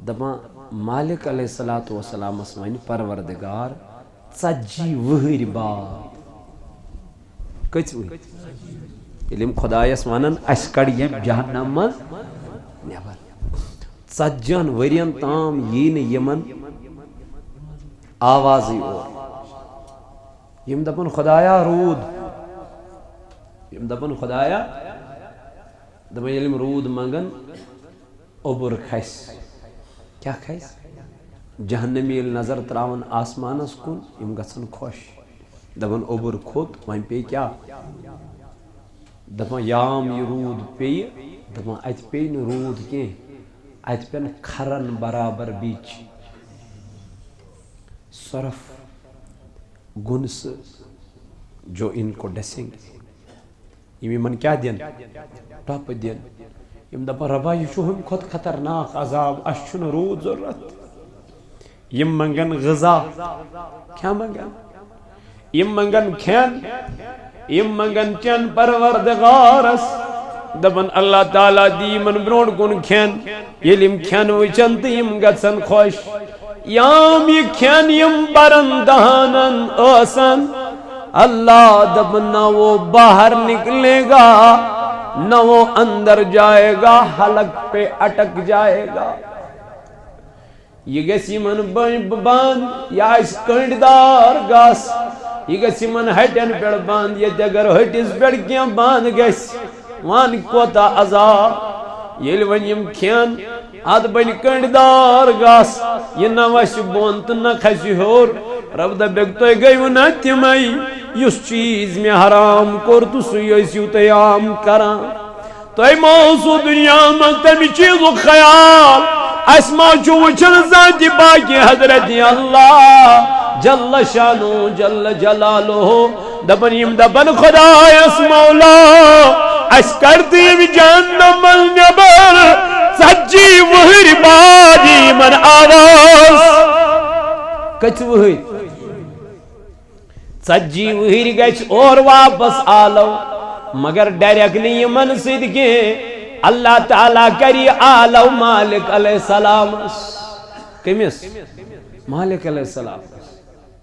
دپان مالک علیہ الصلوۃ والسلام ون پروردگار 40 وہر بعد کچ وہر خدایس ونان اس کڑ یم جہنم مز نیبر 40 ورین تام یمن آوازی اور یم دپن خدایا رود یم دپن خدایا دپن یلم رود منگن اوبر کھس کیا کھس جہنمی یل نظر تراون آسمانس کن یم گژھن خوش دپن اوبر کھوت ون پی کیا دپن یام یہ رود پی دپن ات پی نہ رود کی ات پین کھرن برابر بیچ صرف گنس جو ان کو ڈسیں گے یمن کیا دین ٹاپ دین یم دپن ربا یہ ہم کھت خطرناک عذاب اس رود ضرورت یم منگن غذا کیا منگن یم منگن کھین یم منگن چن پروردگارس دپن اللہ تعالیٰ دی من برونٹ کن کھین یل یم کھین وچن تو یم گژھن خوش یام یہ کھین یم برن دہانن آسن اللہ دپن نہ وہ باہر نکلے گا نہ وہ اندر جائے گا حلق پہ اٹک جائے گا یہ گسی من باند یا اس کنڈدار گاس یہ گسی من ہٹن پیڑ باند یہ اگر ہٹس پیڑ کیا باند گس وان کوتا عذاب یل ونیم کھین اد بن کنڈدار گاس یہ نہ وش بون تو نہ کھسی ہور رب دبک تو گئی نا تمئی اس چیز میں حرام کور تو سیو تیام کران تو موضوع دنیا میں تمی چیزو خیال اسما چو وچن ذات باقی حضرت اللہ جل شانو جل جلالو دبن یم دبن خدا اس مولا اس کرتی جہنم النبر سجی وہر بادی من آواز کچھ وہر سجی وہر گچ اور واپس آلو مگر ڈائریکٹلی یمن سید کے اللہ تعالیٰ کری آلو مالک علیہ السلام کمیس مالک علیہ السلام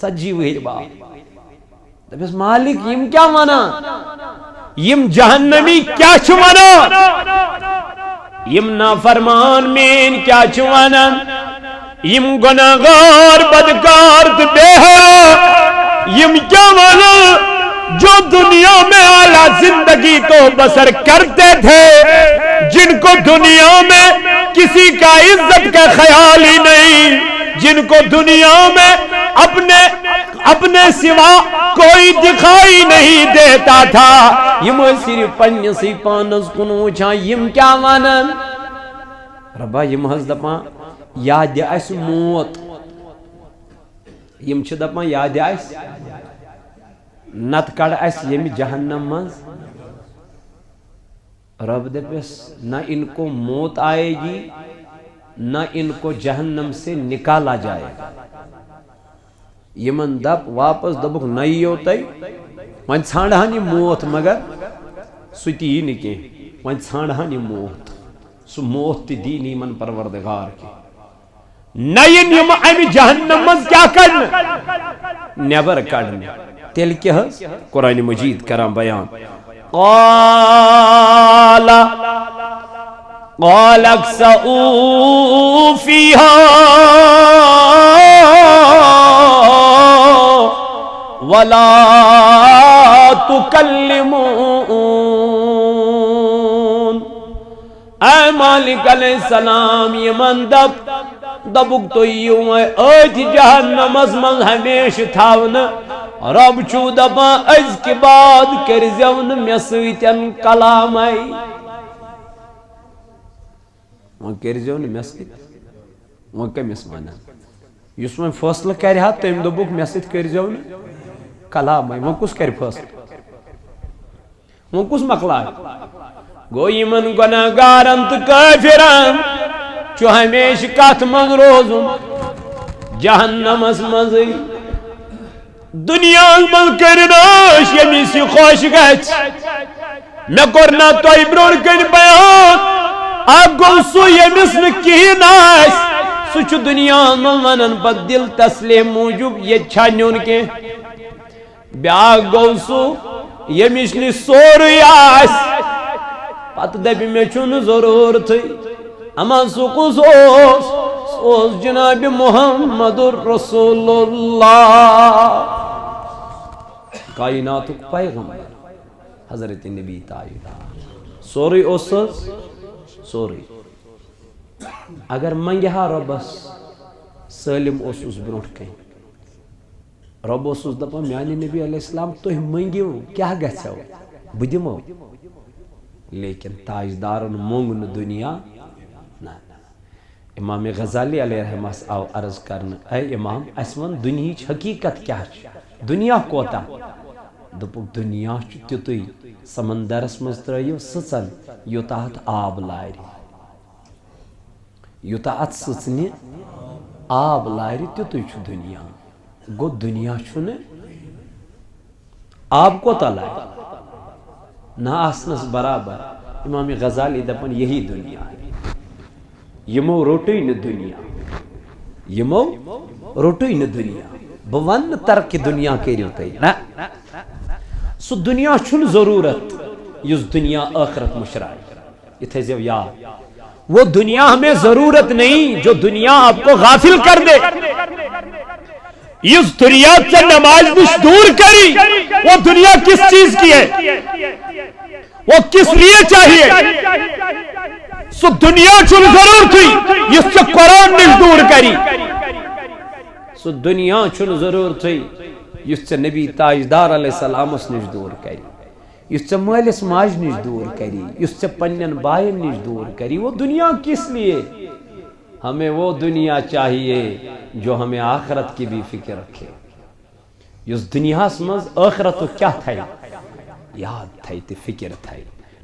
سجی وہر بات دبیس مالک یم کیا مانا یم جہنمی کیا چھوانا یم نافرمان مین کیا چھوانا یم گناہگار بدکار بے یم کیا والا جو دنیا میں اعلیٰ زندگی تو بسر کرتے تھے جن کو دنیا میں کسی کا عزت کا خیال ہی نہیں جن کو دنیا میں اپنے سوا کوئی دکھائی نہیں دیتا تھا یم صرف پنی سی پانس کنو چھا یم کیا مانن ربا یم حض دپا یاد اس موت یم چھ دپا یاد اس نت کڑ اس یم جہنم مز رب دپس نہ ان کو موت آئے گی نہ ان کو جہنم سے نکالا جائے گا یمن دپ واپس دبک نئیو تی ون ژھانڈہن یہ موت مگر ستی ہی نکی ون ژھانڈہن یہ موت سو موت تی دین ایمن پروردگار کی نئین یم امی جہنم مز کیا کرنے نیبر کرنے تیل کیا ہے قرآن مجید کرام بیان قال اکسعوا فیہا ولا تکلمون اے مالک علیہ السلام یمن دبک تو یوں ایت جہنم از من ہمیش تھاون رب چو دبا از کے بعد کرزون میسیتن کلام آئی وہاں کرزون میسیت وہاں کم اسمانا یس میں فاصلہ کر رہا تیم دبک میسیت کرزون کلام آئی وہاں کس کر فاصلہ وہاں کس مقلع گوئی من گناہگارن تو کافران چو ہمیش کات من روزن جہنم اس مزی دنیا من کرناش یمی سی خوش گچ میں کرنا تو ابرون کن بیان آپ گو سو یمیس نکی ناس سوچ دنیا ونن پت دل تسلیم موجود یہ چھانیون کے بیاگ گو سو یمش نی سوری آس پت دبی میں چھن ضرورت اما سو کس اوس جناب محمد رسول اللہ کائنات پیغمبر حضرت نبی تاجدار سوری اوس سوری اگر منگہا ربس سالم اوسوس برونٹ کہیں رب اوسوس دپان میانی نبی علیہ السلام تو منگیو کیا گژھو بہ دمو لیکن تاجدارن مونگ دنیا نا امام غزالی علیہ رحمہ آو عرض کرنا اے امام اس ون دنیاچ حقیقت کیا دنیا کوتا دپک دنیا تیتوی سمندرس مز ترائیو سچن یوتا ات آب لاری یوتا ات سچنی آب لاری تیتوی چھ دنیا گو دنیا چھنے آب کوتا لاری نہ آسنس برابر امام غزالی دپن یہی دنیا ہے یمو روٹی نہ دنیا یمو روٹی نہ دنیا بون ترک دنیا کریو تی نا سو دنیا چھن ضرورت یس دنیا آخرت مشرائی یہ تھے زیو یاد وہ دنیا ہمیں ضرورت نہیں جو دنیا آپ کو غافل کر دے اس دنیا سے نماز نش دور کری وہ دنیا کس چیز کی ہے وہ کس لیے چاہیے سو دنیا چھن ضرور تھی اس سے قرآن نش دور کری سو دنیا چھن ضرور تھی اس سے نبی تاجدار علیہ السلام اس نش دور کری اس سے مالس ماج نش دور کری اس سے پنین بائن نش دور کری وہ دنیا کس لیے ہمیں وہ دنیا چاہیے جو ہمیں آخرت کی بھی فکر رکھے اس دنیا سمجھ آخرت کیا تھا یاد تھا تی فکر تھا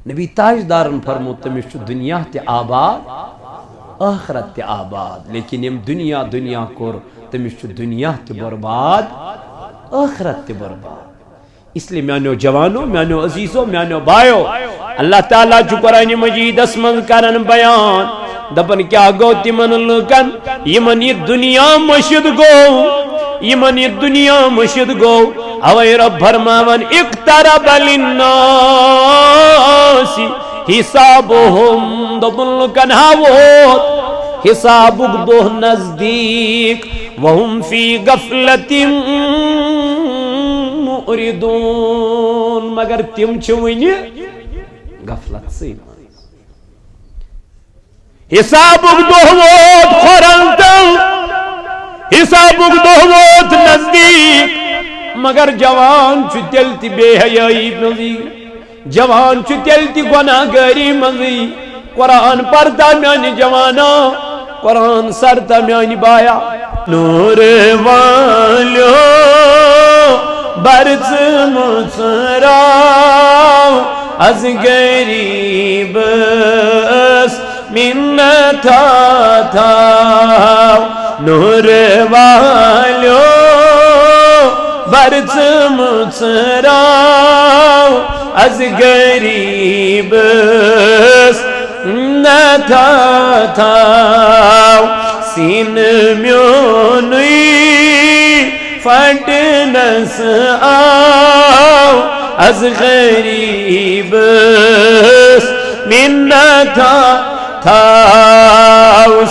نبی تاجدارن فرمو تمش دنیا تے آباد آخرت تے آباد لیکن یم دنیا کور تمش دنیا تے برباد آخرت تے برباد اس لیے میانو جوانو میانو عزیزو میانو بائیو اللہ تعالیٰ جو قرآن مجید اسمن کرن بیان دپن کیا گو تمن لکن یمن یہ دنیا مشد گو یمن یہ دنیا مشد گو اوے رب فرماون اقترب للناس حسابهم دپن لکن ہاوت حسابک دو نزدیک وهم فی غفلت مؤردون مگر تم چھوئنی غفلت سے حسابک دہوت خورنتل حسابک دہوت نزدیک مگر جوان چھ تیلتی بے حیائی مزی جوان چھ تیلتی گناہ گری مزی قرآن پڑھتا میانی جوانا قرآن سرتا میانی بایا نور والیو برز مصراو از غریب منتا تھا نور والیو برز مصراو از غریب منتا تھا سین میونی فٹنس آو از غریب منتا تھا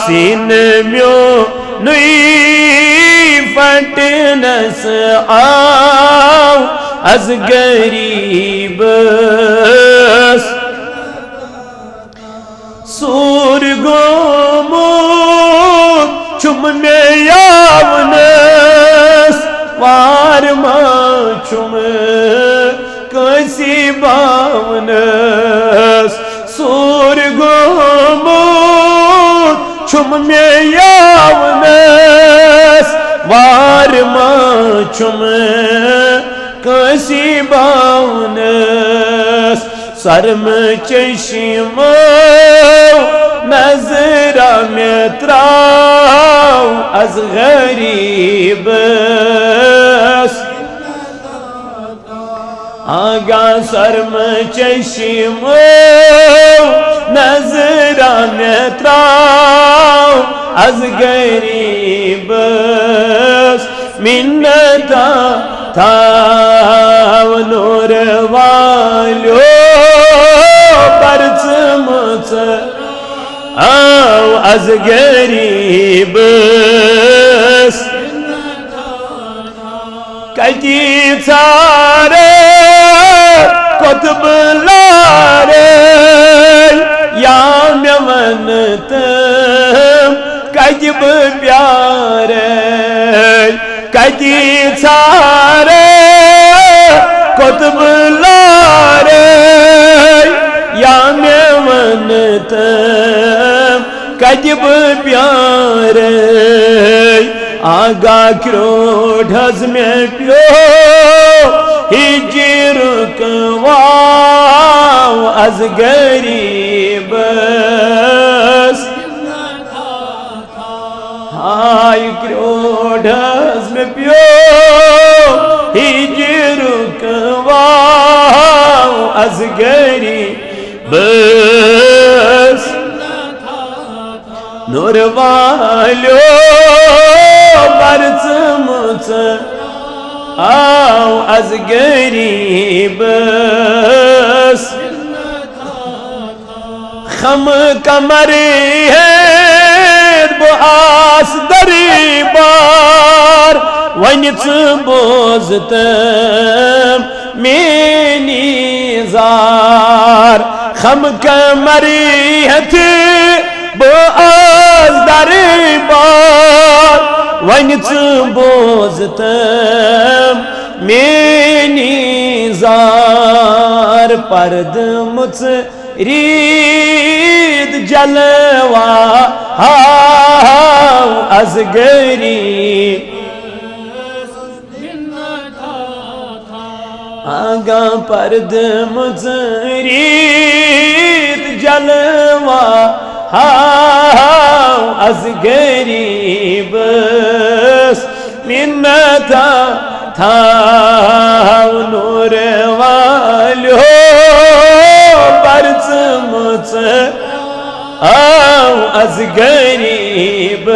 سین میونی فٹنس آو از غریب سور گومو چم میں یاونس وار ما چم کسی باونس سور گومو چم میں یاونس وار ما چم کسی باونس سرم چشم نظرہ میں تراو از غریب آگا سرم چشم نظرہ میں تراو از غریبس منتا تھاو نور والیو پرچمچ آو از غریبس کتی ژارے قطب لارے یا مے ون تم کتہِ بہٕ پیارے کتی ژارے قطب لارے یا مے ون تم کتہِ بہٕ پیارے آگاہ کروڑ حض میں پیو ہجرک واو از غریبس ہائی کروڑ حض میں پیو ہجرک واو از غریبس نور والیو پرچمچ آو از غریبس خم کمری ہے بہٕ آس دریبار وۄنۍ ژٕ بوزتم میٛٲنی زار خم کمری ہتھ بہٕ آس دریبار وۄنۍ ژٕ بوزتم میٛٲنی زار پردٕ مُژرید جلوا ہاو از غریب آگاہ پردٕ مُژرید جلوا ہاو از غریبس منتا تھاو نور والیو پرچمچ آو از غریبس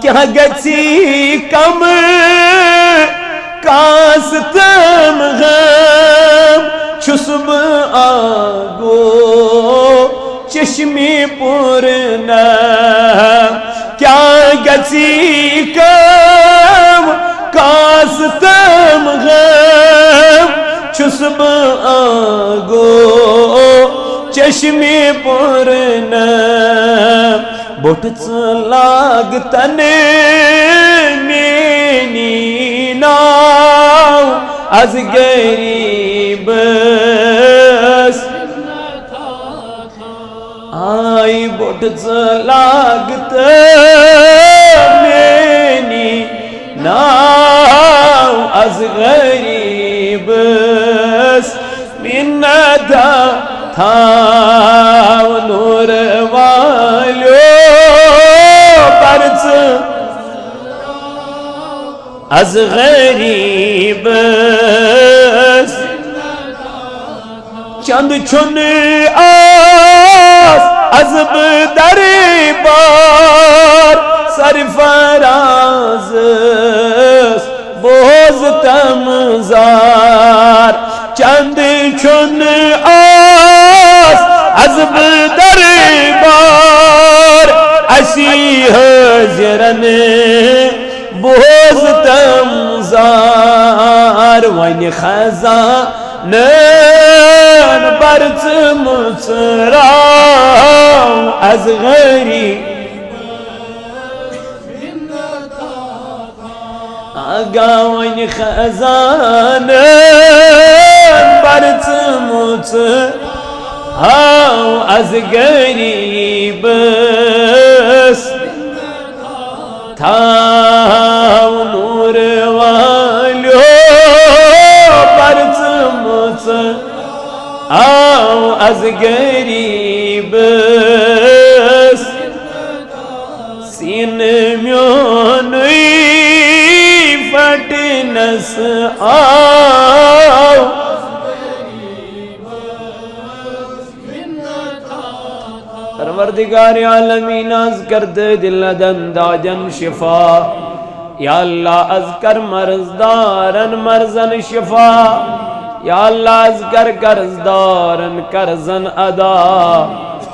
کیا گژھی کم کاستم غم چھُس بہٕ آگو چشمی پورنم کیا گژھی کم کاستم غم چھُس بہٕ آگو چشمی پورنم بوٚٹھ ژٕ لاگتن میٛٲنی ناو از غریبس آئی بوٚٹھ ژٕ لاگتن میٛٲنی ناو از غریبس منتا تھاو نور والیو پرچمچ از غریبس چند چھُن آس از بہٕ دربار سرفرازس بوزتم زار چند چھُن آس از بہٕ دربار اسی حاضرن بوزتم زار وۄنۍ خزانن پرژمٕژ راو از غریب آگاہ وۄنۍ خزانن پرژمٕژ راو از غریبس تھاو نور والیو پرژمٕژ آو از غریبس سینہٕ میونُے پھٹنس آو پروردگار عالمین از کرده دل دنداجن شفا یا اللہ از کر مرزدارن مرزن شفا یا اللہ از کر قرضدارن قرضن ادا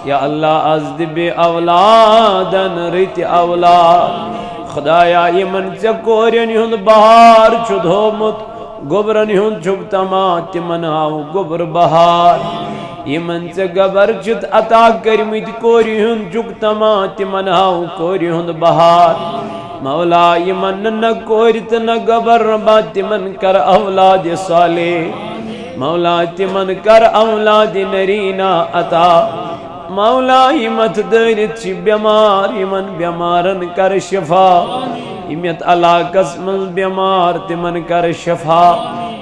یا اللہ از دب اولادن ریت اولاد خدایا یمن چکورین ہند بہار چھدھومت گبرن ہند چھبتما تمن آو گبر بہار یمن چ گبر چت عطا کرمت کوری ہند چھکتما تمن آو کوری ہند بہار مولا یمن نہ کورت نہ گبر با تمن کر اولاد صالح مولا تمن کر اولاد نرینا عطا مولا یمت دارت چھ بیمار یمن بیمارن کر شفا یمت علاقس من بیمار تمن کر شفا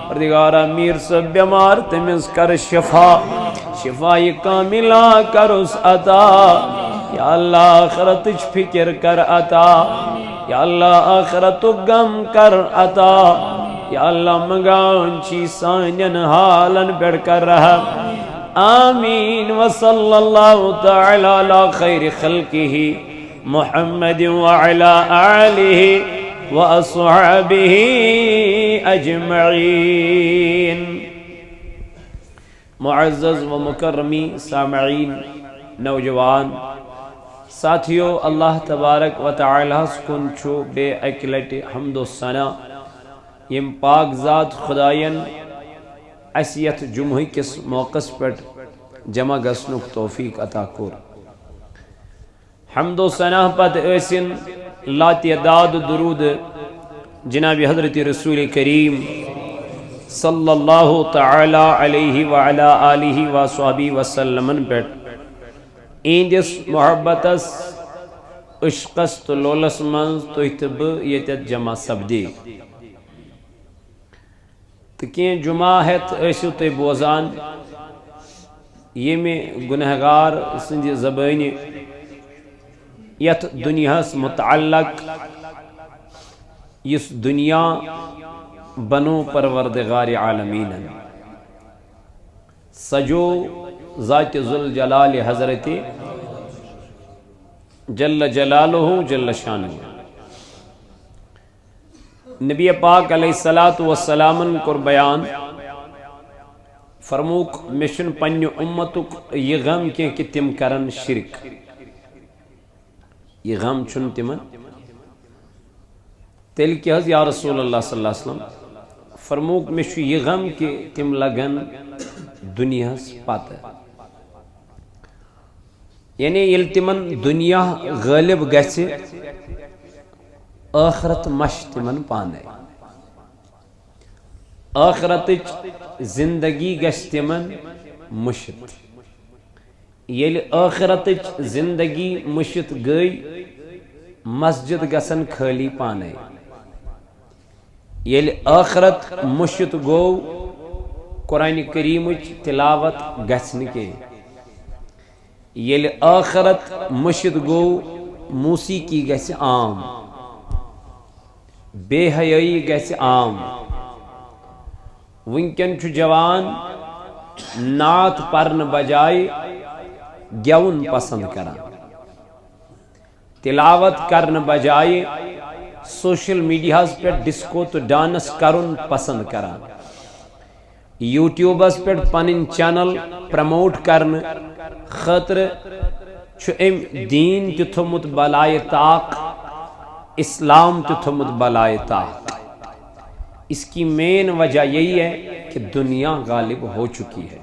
پروردگارا میر سب بیمار تمس کر شفا شفائی کاملہ کر اس عطا یا اللہ آخرتچ فکر کر عطا یا اللہ آخرت غم کر عطا یا اللہ مگان چی سانین حالن بیڑ کر رہا آمین وصلی اللہ تعالی علی خیر خلقہ محمد وعلی آلہ واصحابہ اجمعین معزز و مکرمی سامعین نوجوان ساتھیو اللہ تبارک و تعالی سکن چھو بے اکلٹ حمد و ثنا یم پاک ذات خداین اسیت جمعی کس موقع پر جمع گسنک توفیق عطا کور حمد و ثنا پت ایسن لا تعداد درود جناب حضرت رسول کریم صلی اللہ تعالی علیہ وعلا آلہ وصحبہ وسلم پر ایندس محبتس عشقس تو لولس منز تو اتب یتت جمع سبدی تکین جمعہ ہیت ایسو تے بوزان یہ میں گنہگار سندی زبانی یت دنیا متعلق اس دنیا بنو پروردگار عالمین سجو ذات ذوالجلال حضرت جل جلالہ جل شانہ نبی پاک علیہ السلام کر بیان فرموک مشن پنی امتک یہ غم کی کہ تم کرن شرک یہ غم چھن تمن تیل کی حض یا رسول اللہ صلی اللہ علیہ وسلم فرموک مشو یہ غم کہ تم لگن دنیا پاتا یعنی یل تمن دنیا غالب گھسے آخرت مش تمن پانے آخرت زندگی گھس تمن مشت یل آخرت زندگی مشت گئی مسجد گسن خالی پانے یل آخرت مشت گو قرآن کریم تلاوت گسن کے یل آخرت مشت گو موسیقی گس عام بے حیائی گس عام ونکن چھ جوان نعت پرن بجائے گیون پسند کران تلاوت کرن بجائے سوشل میڈیاز پر ڈسکو تو ڈانس کرن پسند کران یوٹیوبس پر پنن چینل پروموٹ کرن خاطر چھ ام دین تہ تھومت بلائے طاق اسلام تہ تھومت بلائے طاق اس کی مین وجہ یہی ہے کہ دنیا غالب ہو چکی ہے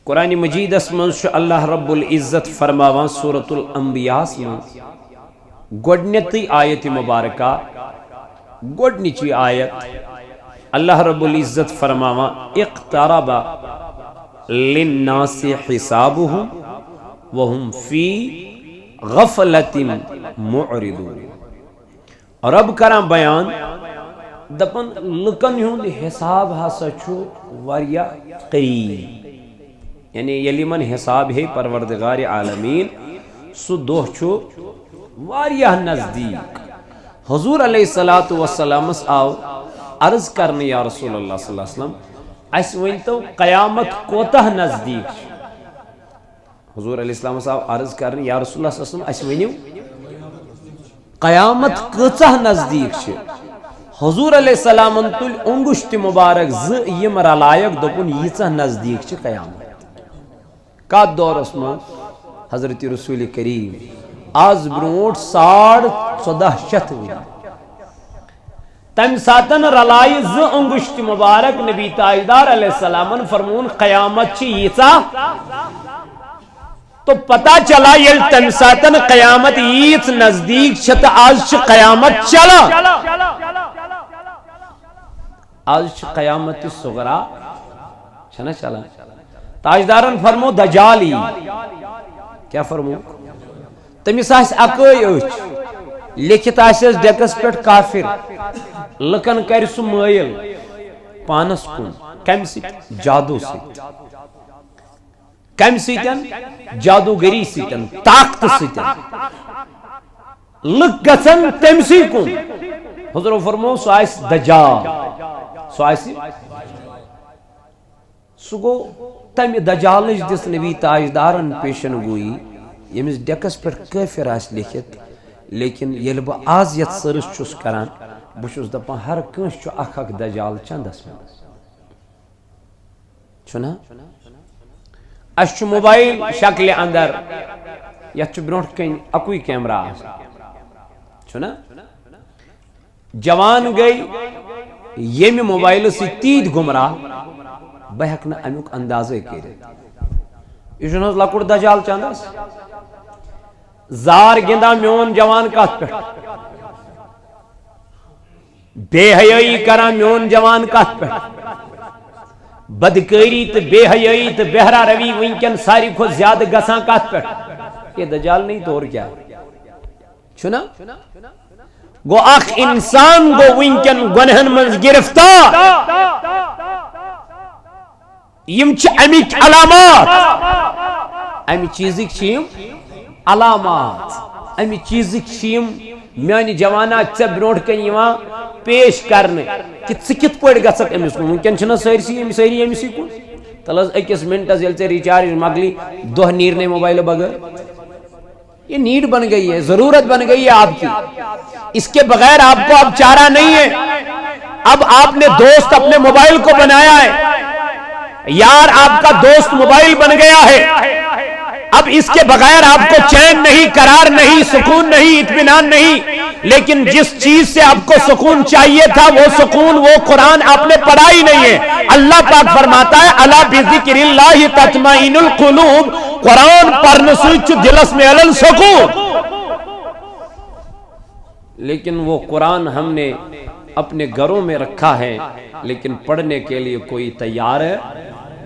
قرآن مجید اسمن اللہ رب العزت فرماوان سورة الانبیاء میں گوڑنیتی آیت مبارکہ گوڑنیچی آیت اللہ رب العزت فرماوان اقترب للناس حسابهم وهم فی غفلت معرضون اور اب کران بیان دپن لکن ہند حساب ہسا چھو وریا قریب یعنی یلی من حساب ہے پروردگار عالمین سو دوہ چھو واریہ نزدیک حضور علیہ السلام آو عرض کرنے یا رسول اللہ صلی اللہ علیہ وسلم اس ونتو قیامت کوتہ نزدیک حضور علیہ السلام صاحب عرض کرنے یا رسول اللہ صلی اللہ علیہ وسلم اس ونیو قیامت کۭژاہ نزدیک چھ حضور علیہ السلام تل انگشت مبارک یم رلائک دپن ییژاہ نزدیک چھ قیامت کت دورس من حضرت رسول کریم آز برونٹ 1450 ؤری تم ساتن رلائی انگشت مبارک نبی تاجدار علیہ السلام فرمون قیامت چھ ییژاہ تو پتہ چلا یل تم ساتن قیامت ییژ نزدیک چھ تو آج چھ قیامت چلا آج چھ قیامت صغرا چھنا چلا تاجدارن فرمو دجالی کیا فرمو تمس آس اکے اچھ لکھت آسس ڈیکس پہ کافر لکن کر سہ مائل پانس کن کم سۭتۍ جادو سۭتۍ کم سۭتۍ جادوگری سۭتۍ طاقت سۭتۍ لُکھ گژھن تٔمسٕے کُن حضور فرمو سُہ آسہِ دجال سُہ آسہِ سُہ گوٚو تمہِ دجالٕچ دِژ نبی تاجدارن پیشن گویی ییٚمِس ڈیکس پٮ۪ٹھ کٲفر آسہِ لیکھِتھ لیکن ییٚلہِ بہٕ آز یتھ سٔرٕچ چھُس کران بہٕ چھُس دپان ہر کٲنٛسہِ چھُ اکھ اکھ دجال چندس منٛز چھُنا اس چھُ موبایل شکلہِ اندر یتھ چھُ برونٛٹھ کنۍ اکُے کیمرا آسان چھُنا جوان گٔے ییٚمہِ موبایلہٕ سۭتۍ تیٖتۍ گمراہ بہٕ ہٮ۪کہٕ نہٕ امیُک اندازے کٔرِتھ یہِ چھُنہٕ حظ لۄکُٹ دجال چندس زار گِنٛدان میون جوان کتھ پٮ۪ٹھ بے حیٲیی کران میون جوان کتھ پٮ۪ٹھ بدکٲری تہٕ بے حیٲیی تہٕ بہرا روی ونکٮ۪ن ساروی کھۄتہٕ زیادٕ گژھان کتھ پٮ۪ٹھ یہ دجال نہیں تو اور کیا چھُنا گو اکھ انسان گو ونکٮ۪ن گۄنہن منٛز گرفتار یم چھِ امِکۍ علامات امہِ چیٖزٕکۍ چھِ یم علامات امہِ چیٖزٕکۍ چھِ یم میانہِ جوانا ژےٚ برونٛٹھ کنۍ یِوان پیش کرنہٕ کہ ژٕ کِتھ پٲٹھۍ گژھکھ أمِس کُن ونکٮ۪ن چھِنہ سٲری أمسٕے کُن تل حظ أکِس منٹس ییٚلہِ ژےٚ ریچارج مکلی دۄہ نیرنے موبائل بغیر یہ نیڈ بن گئی ہے ضرورت بن گئی ہے آپ کی اس کے بغیر آپ کو اب چارہ نہیں ہے اب آپ نے دوست اپنے موبائل کو بنایا ہے یار آپ کا دوست موبائل بن گیا ہے اب اس کے بغیر آپ کو چین نہیں قرار نہیں سکون نہیں اطمینان نہیں لیکن جس چیز سے آپ کو سکون چاہیے تھا وہ سکون وہ قرآن آپ نے پڑھا ہی نہیں ہے اللہ پاک فرماتا ہے الا بذکر اللہ تطمئن القلوب قرآن پڑھنے سے دلس میں علل سکون لیکن وہ قرآن ہم نے اپنے گھروں میں رکھا ہے لیکن پڑھنے کے لیے کوئی تیار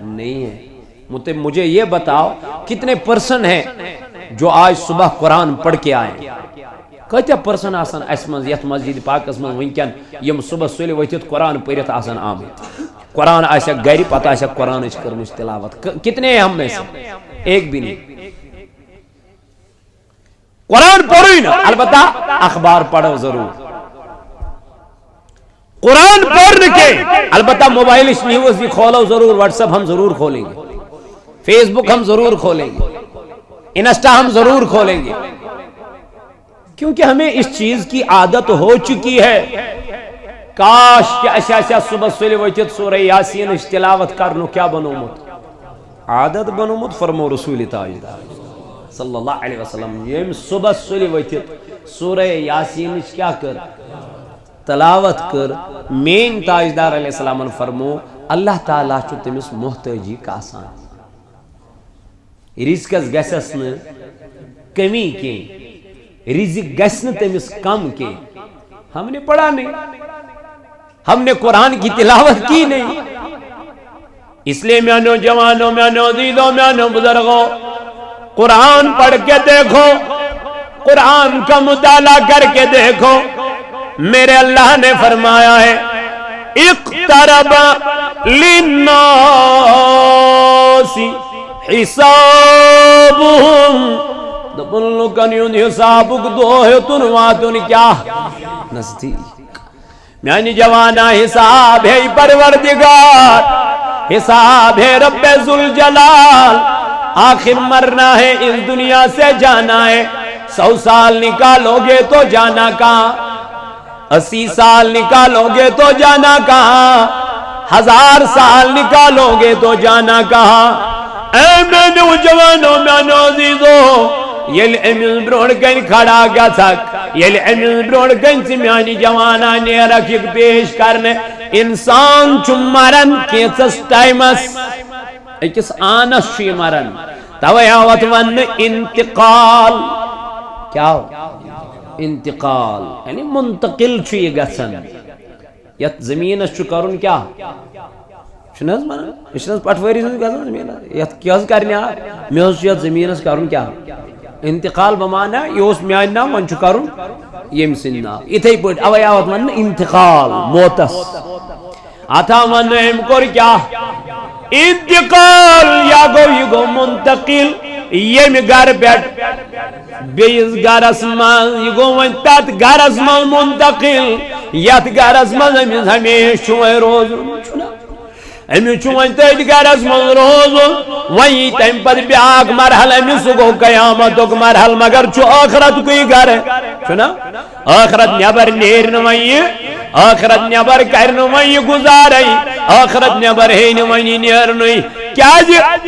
نہیں ہے مجھے یہ بتاؤ کتنے پرسن ہیں جو آج صبح قرآن پڑھ کے آئے کتیا پرسن آسان اس من یت مسجد پاکس من ونکن یم صبح سلی ورتھ قرآن پڑھت آسان آمت قرآن آسیا گھر پتہ آسیا قرآن کرمچ تلاوت کتنے ہم میں سے ایک بھی نہیں قرآن پڑھو نا البتہ اخبار پڑھو ضرور قرآن پڑھنے کے البتہ موبائل نیوز بھی کھولو ضرور واٹس ایپ ہم ضرور کھولیں گے فیس بک ہم ضرور کھولیں گے انسٹا ہم ضرور کھولیں گے کیونکہ ہمیں اس چیز کی عادت ہو چکی ہے کاش کہ ایسا صبح سلی وچت سورہ یاسین تلاوت کرنو کیا بنومت عادت بنومت فرمو رسول تاجدار صلی اللہ علیہ وسلم یم صبح سلی وچت سورہ یاسین کیا کر تلاوت کر مین تاجدار علیہ السلام فرمو اللہ تعالیٰ چھو تمس محتاجی کا آسان رزقس گسس ن کمی کی رزق گس ن تمس کم کی ہم نے پڑھا نہیں ہم نے قرآن کی تلاوت کی نہیں اس لیے میانو جوانوں میانو عزیزوں میانو بزرگوں قرآن پڑھ کے دیکھو قرآن کا مطالعہ کر کے دیکھو میرے اللہ نے فرمایا ہے اقترب للناس حسابهم دپن لکن یون حسابک دو ہے تن واتن کیا نزدیک میانی جوانا حساب ہے پروردگار حساب ہے رب ذوالجلال آخر مرنا ہے اس دنیا سے جانا ہے 100 سال نکالو گے تو جانا کہاں 80 سال نکالو گے تو جانا کہاں 1000 سال نکالو گے تو جانا کہاں اے میں نوجوانوں میں نوزیزو یل امن برون کن کھڑا گھک یل امن برون کن میانی جوانا نیرک پیش کرنے انسان چھ مرن کیسس ٹائمس اکس آنس چھ مرن توے آوت ون انتقال کیا انتقال یعنی منتقل چھ یہ گژھن یت زمینس چھ کرن کیا چھنس ونان یہ چھنس پٹواری سن گژھن زمین یت کیا کرنے مے اوس یت زمینس کرن کیا انتقال بمانا یہ اس میان نام ون چھ کرن یم سن نام اتھے پٹ اوے آوت ون انتقال موتس اتھا ون ام کور کیا انتقال یا گو یہ گو منتقل یم گھر بیٹھ بیس گھرس من یہ گو ون تت گھرس من منتقل یت گھرس من امس ہمیشہ روزن امس ون تت گھرس من روزن وی تم پتہ بیاکھ مرحل امس سہ گو قیامتک مرحل مگر آخرت کوئی گھر چھنا آخرت نیبر نیر وی آخرت نیبر کر وی گزارے آخرت نیبر ہے ونی نیرنی کیا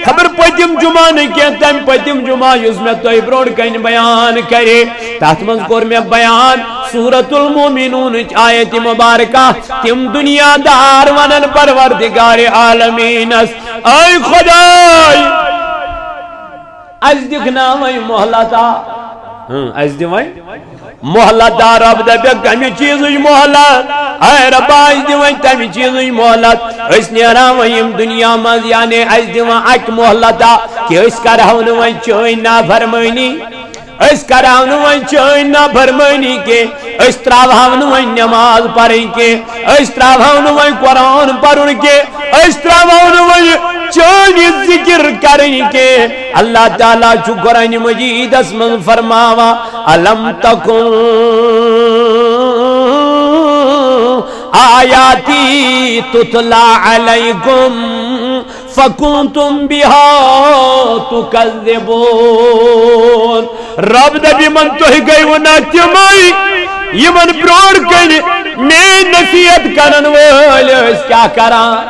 خبر پتم جمعہ کی تم پتم جمعہ اس میں تو برون کن بیان کرے تات من کور میں بیان سورۃ المومنون آیت مبارکہ تم دنیا دار ونن پروردگار عالمین اے خدای از دکھنا وی محلتا از دی وی محلت رب دب کمی چیز محلت اے رب از دیوان تمی چیز محلت اس نیران ویم دنیا مز یعنی از دیوان اک محلتا کہ اس کرہون وین چوئن نا فرمانی اس کرہون وین چوئن نا فرمانی کے اس تراہون وین نماز پڑھیں کے اس تراہون وین قرآن پڑھیں کے اس تراہون وین چوئن ذکر کریں کے اللہ تعالیٰ چو قرآن مجید اسم فرماوا علم تکن آیاتی تتلا علیکم فکنتم بها تکذبون رب نبی من تو ہی گئی ونا تیمائی یہ من برور کرنے میں نصیحت کرن والے اس کیا کران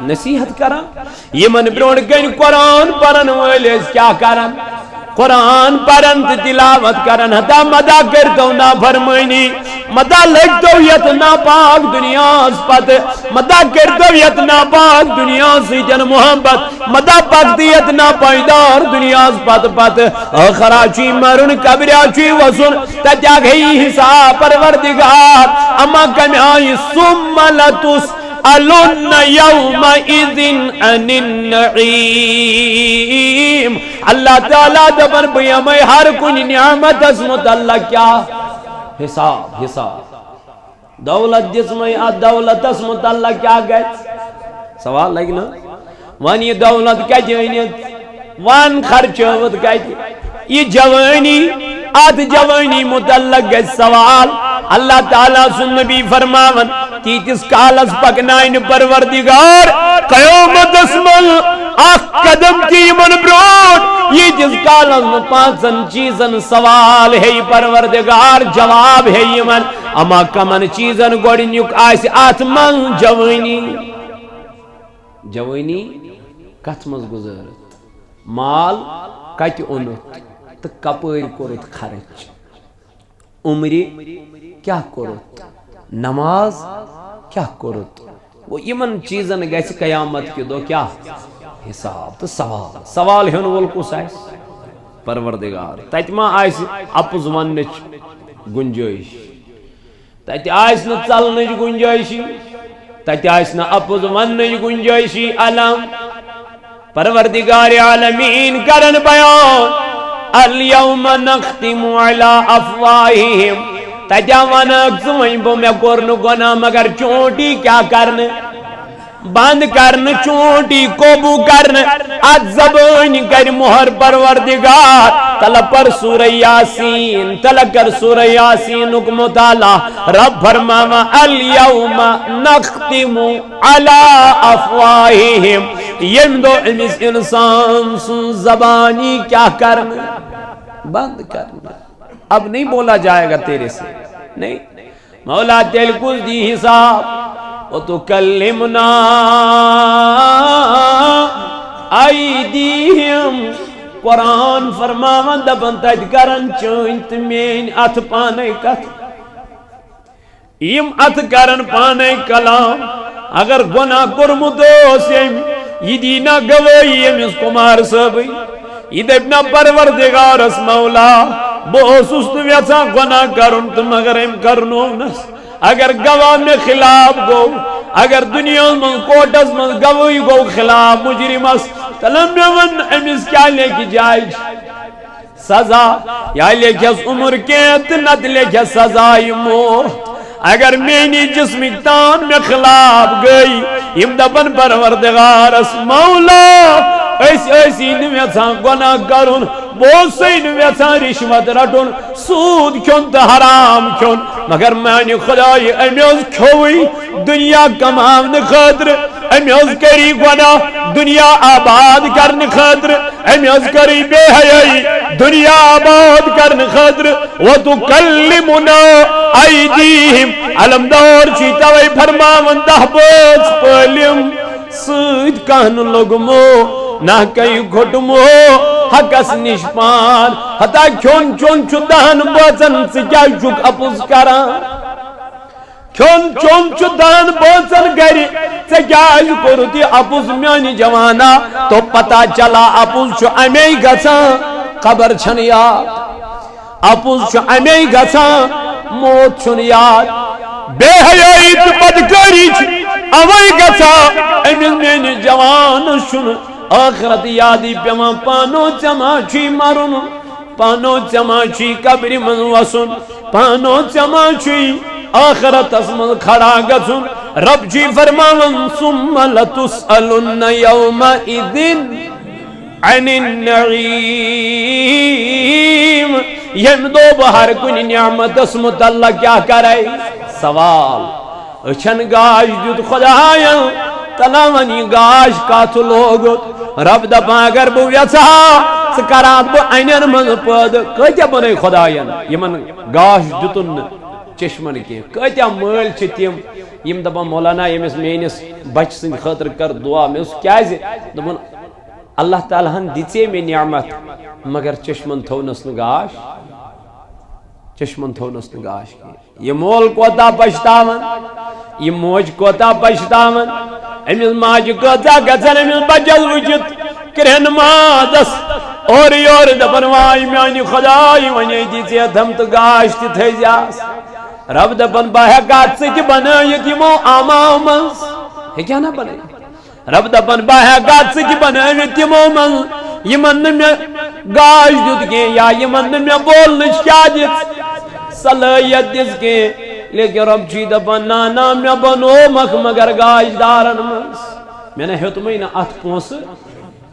نصیحت کران یہ من برور کرنے قرآن پڑھن والے اس کیا کران قرآن پڑھن تلاوت کرن ہتا مدہ کرتو نا فرمانی مدہ لگتو یت نا پاک دنیا اسپت مدہ کرتو یت نا پاک دنیا سی جن محبت مدہ پاکتیت نا پائیدار دنیا اسپت پت آخراچی مرن کبریاچی وسن تجا گئی حساب پروردگار اما کمی آئی سملتس الن یومئذ عن النعیم اللہ تعالیٰ دبر بیام ہر کنی نعمت اسمت اللہ کیا حساب حساب دولت جسمائی دولت اسمت اللہ کیا گئے سوال لگنا وان یہ دولت کیا جوانیت وان خرچوت کیا یہ جوانی آت جوانی متعلق گئے سوال اللہ تعالیٰ سن نبی فرماون تیتس کالس پکنائن پروردگار قیامت اسمل آخ قدم تی من برون یہ جس کالس پانچن چیزن سوال ہے پروردگار جواب ہے یہ من اما کمن چیزن گوڑن یک آئیسی آتمن جوانی جوانی کتمز گزارت مال کت انت تو کپر کرت خرچ عمری کیا کرت نماز کیا کرت وہ یمن چیزن گیس قیامت کی دو کیا حساب تو سوال سوال ہن وول کس آئیس پروردگار تیت ما آئیس اپز ونچ گنجائش تیت آئیس نا چلنچ گنجائشی تیت آئیس نا اپز ونچ گنجائشی علم پروردگار عالمین کرن بیان اليوم نختم على افواہہم تجا ونک سوئیں بو میں کرنو گنا مگر چونٹی کیا کرنے بند کرنے چونٹی کوبو کرنے آج زبانی کر مہر پروردگار تلا پر سورہ یاسین تلا کر سورہ یاسین حکم تعالی رب فرماوا اليوم نختم على افواہہم یم دو امس انسان سن زبانی کیا کرنا بند کرنا اب نہیں بولا جائے گا تیرے سے نہیں مولا تیل کچھ دی حساب وَتُكَلِّمُنَا أَيْدِيهِمْ قرآن فرماون دبن تج کرن چونت مین ات پانے کت یم ات کرن پانے کلام اگر گناہ کرمدوس یم یہ دینا گوئی یمس کمار صبی یہ دبنا پروردگار اس مولا بہسوس تو ویسا گناہ کرن تو مگر ام کرنونس اگر گواہ میں خلاف گو اگر دنیا من کوٹس من گوئی گو خلاف مجرمس تلم من امس کیا لے کی جائے سزا یا لے کس عمر کیت نت لے کس سزائی موت اگر مینی جسمی تان میں خلاف گئی یم دبن پروردگار اس مولا ایسی نویسان گناہ کرن بہت سی نویسان رشوت رٹن سود کیون تا حرام کیون مگر معنی خدای امیوز کھوئی دنیا کمام خاطر امیوز کری گناہ دنیا آباد کرن خاطر امیوز کری بے حیائی دنیا آباد کرن خاطر وَتُكَلِّمُنَا أَيْدِيهِمْ علمدار چیتا وی فرماون دہبوز پلیم سید کہن لگمو نہ کئی گھٹمو حقس نشپان حتا کھون چون چودان بوزن سے کیا چک اپوز کران کھون چون چودان بوزن گری سے کیا کرتی اپوز میانی جوانا تو پتا چلا اپوز چو امی گسان قبر چھن یاد اپوز چو امی گسان موت چھن یاد بے حیائی تو بدکاری امی گسان امی میانی جوان چھن آخرت یادی پیما پانو چماچی مرن پانو چماچی قبر من وسن پانو چماچی آخرت اسمن کھڑا گسن رب جی فرماون ثم لتسألن یومئذ عن النعیم یم دو بہر کنی نعمت اسمت اللہ کیا کرے سوال اچھن گاش دیت خدایا تلاونی گاش کاتھ لوگت رب دپا اگر بو یسا سکرات بو اینن من پد کتیا بنے خداین یمن گاش دیتن چشمن کی کتیا مل چھ تیم یم دپا مولانا یمس مینس بچ سن خاطر کر دعا میں اس کیا زی دپن اللہ تعالی ہن دِژے میں نعمت مگر چشمن تھونس گاش چشمن تھونس گاش کی یہ مول کوتا پشتاون یہ موج کوتا پشتاون امس ماج کوتا گژھن امس بچس وچت کرہن مازس اور یور دپن وائی میانی خدائی ونے دِژیت ہم تو گاش تہ تھزیاس رب دپن بہ ہیکات ژٕ تہِ بنٲیِتھ یمو آماو منٛز ہیٚکیٛاہ نہ بنٲیِتھ رب دپن بہ ہیکات ژٕ تہِ بنٲوِتھ یمو منٛز یمن نہٕ مےٚ گاش دیُت کینٛہہ یا یمن نہٕ مےٚ بولنٕچ کیٛاہ دِژ صلٲحیت دِژ کینٛہہ لیکن رب چی دپن نا مے بنو مکھ مگر گاش دارن مز میں نے ہیوتمے نا ات پونس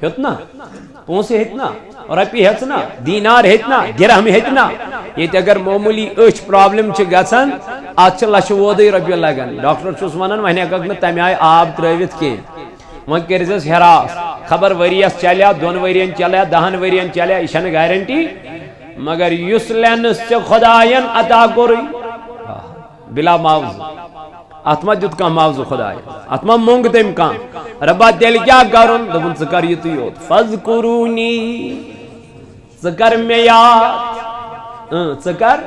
ہیوتنا پونس ہیتنا رپی ہیتنا دینار ہیتنا درہم ہیتنا یہ اگر معمولی اچھ پرابلم چھ گژھان ات چھ لچھ وودے رپی لگان ڈاکٹر چھس ونان ونے ہیککھ نہ تمہ آیہِ آب ترٲوِتھ کینٛہہ وۄنۍ کٔرزٮ۪س ہراس خبر ؤریس چلیا دۄن ؤرین چلیا 10 ؤرین چلیا یہ چھنہٕ گارنٹی مگر یُس لینس ژےٚ خداین عطا کوٚرُے بلا معاوض اتما دیت کان معاوض خدای اتما مونگ تم کان ربا تیل کیا کرن دپن ژٕ کر یتُے یوت فذکرونی ژٕ کر مےٚ یاد ژٕ کر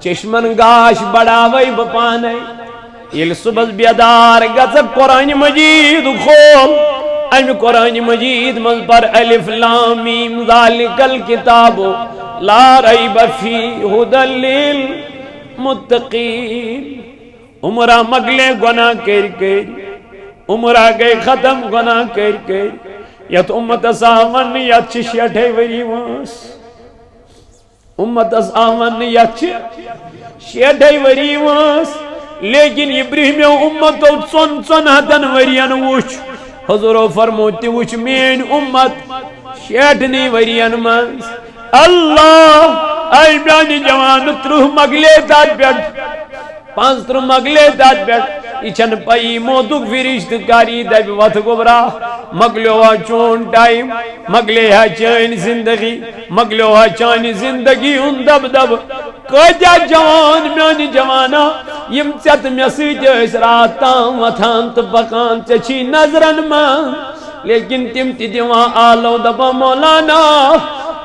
چشمن گاش بڑاوے بہ پانے ییٚلہِ صبحس بیدار گژھکھ قرآن مجید کھول امہِ قرآن مجید منٛز پر الف لام میم ذالک الکتاب لا ریب فیہ ھدی متقین عمرہ مگلے گناہ کر عمرہ گئے ختم گناہ کر یت امت ساون یت چھ 60 وری وانس امت ساون یت چھ 60 وری وانس لیکن ابراہیمیو امتو ژۄن ہتن ورین وچھ حضورو فرمو تہ وچھ مین امت 60 ورین منز اللہ میانی جوان 30 مگلے تات پہ 35 مگلے تات پہ یہ چھن پئی موتک فرشت کاری دب وت گبرا مکلیو چون ٹائم مکلے ہے چین زندگی مکلیو چانی زندگی ان دب دب کجا جوان میانی جوانا یم چت میسیج اس راتاں وتھان تو پکان چچی نظرن مان لیکن تم تی دیوان آلو دبا مولانا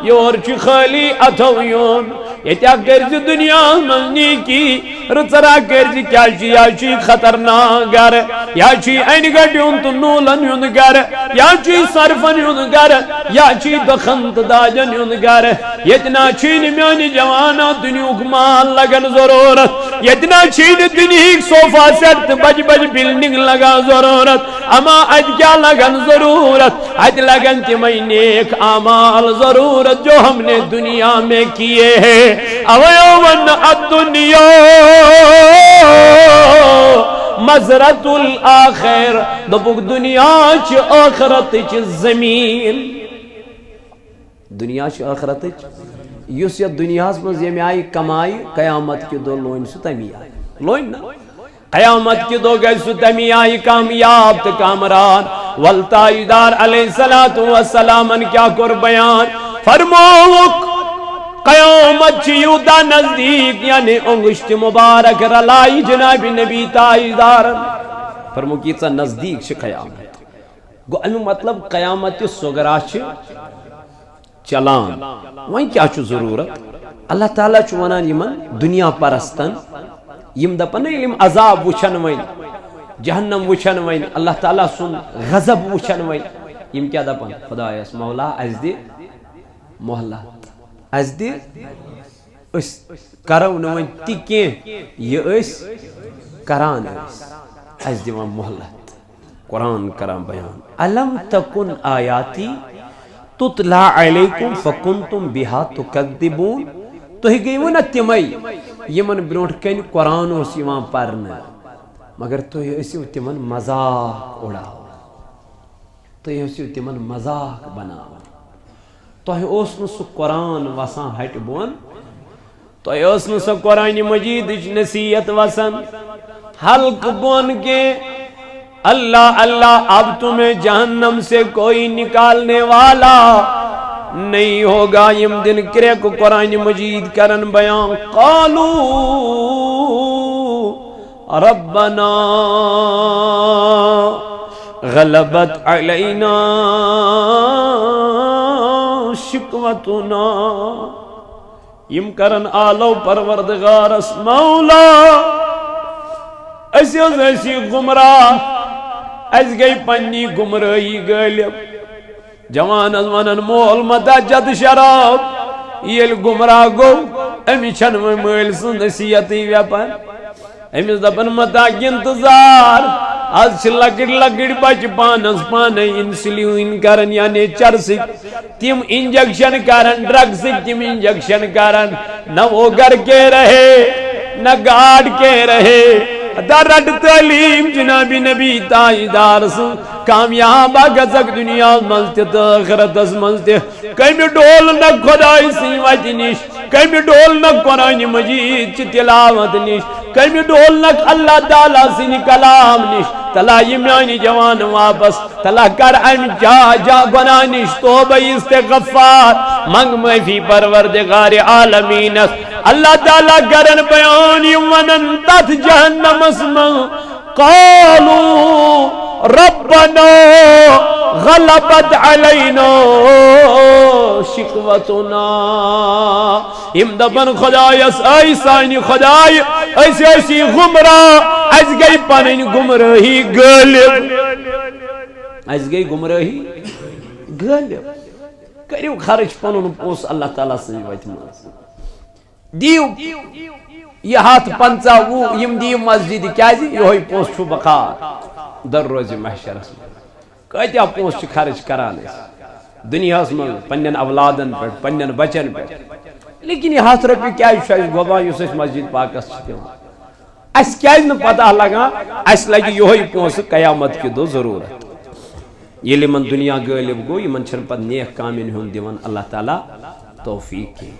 یور چی خالی اتھو یون یتیا کرز دنیا منی کی رچرا کرز کیا چی یا چی خطرناک گر یا چی این گڑیون تو نولن یون گر یا چی صرفن یون گر یا چی دخنت داجن یون گر یتنا چین میانی جوانا دنیوک مال لگن ضرورت یتنا چین دنیوک صوفہ سیٹ بج بج بلنگ لگا ضرورت اما اج کیا لگن ضرورت اج لگن تمہیں نیک اعمال ضرورت جو ہم نے دنیا میں کیے ہیں اویومن الدنیا مزرعت الآخر دبک دنیا چی آخرت چی زمین دنیا چی آخرت چی یوس یا دنیا سے یہ میں آئی کمائی قیامت کی دو لوئن سو تمی آئی لوئن نا قیامت کی دو گئے سو تمی آئی کامیاب تا کامران والتائیدار علیہ السلام کیا کر بیان فرموک قیامت چیوتا نزدیک یعنی انگشت مبارک رلائی جناب نبی تائیدار فرمو کیتا نزدیک چھ قیامت گو امی مطلب قیامت سگرا چھ چلان وہیں کیا چھ ضرورت اللہ تعالیٰ چھ ونان یمن دنیا پرستن یم دپن علم عذاب وچھن وین جہنم وچھن وین اللہ تعالیٰ سن غضب وچھن وین یم کیا دپن خدا اس مولا از دی محلہ از دی اس کرو نوین تکیں یہ اس کران از دی محلت قرآن کرام بیان علم تکن آیاتی تطلع علیکم فکنتم بہا تکذبون تو ہی گئی وہ نا تیمائی یمن برونٹ کن قرآن اس یوان پرنا مگر تو ہی اسی تیمن مزاق اڑاو تو ہی اسی تیمن مزاق بناو تو ہی اوسن سو قرآن وسان ہٹ بون تو ہی اوسن سو قرآن مجید نصیحت وسن حلق بون کے اللہ اللہ اب تمہیں جہنم سے کوئی نکالنے والا نہیں ہوگا یم دن کرے کو قرآن مجید کرن بیان قالو ربنا غلبت علینا شکوتنا یم کرن آلو پروردگار اس مولا ایسی گمراہ اس گئی پنی گمراہی غالب جوان از ونن مول متا جد شراب یل گمراہ گو امی چھن مل سن نصیحتی ویپن امی دپن متا انتظار آج لگڑ لگڑ بچ پانس پانے انسولین کرن یعنی چرسک تم انجیکشن کرن ڈرگسک تم انجیکشن کرن نہ وہ گھر کے رہے نہ گاڑ کے رہے درد تعلیم جناب نبی تائیدار سن کامیاب گزک دنیا منزت آخرت منزت کمی ڈول نہ خدای سیوت نش کمی ڈول نہ قرآن مجید چی تلاوت نش کمی ڈول نہ اللہ تعالیٰ سن کلام نش تلا یمیانی جوان واپس تلا کر ام جا گناہ نش توبہ استغفار منگ معافی پروردگار عالمین اللہ تعالیٰ کرن بیان یمنن تت جہنم اسمن قالوا ربنا غلبت علینا شکوتنا امدبن خدای اس ایسانی خدای ایسی گمراہ از گئی پنن گمراہی غالب از گئی گمراہی غالب کریو خرچ پنن پوس اللہ تعالیٰ سے وجہ ماز دیو یہ ہاتھ پنچا وہ یم دیو مسجد کیا جی یہ ہوئی پوس چھو بخار در روز محشر کتیا پوس چھ خرچ کران دنیا من پنن اولادن پر پنن بچن پر لیکن یہ ہاتھ رپی کیا شاید گوبا یوس مسجد پاکس چھتے ہوں اس کیا نہ پتہ لگا اس لگی یہ ہوئی پوس قیامت کی دو ضرورت یہ لمن دنیا غالب گو یہ من چھن پت نیک کامن ہون دیون اللہ تعالی توفیق کی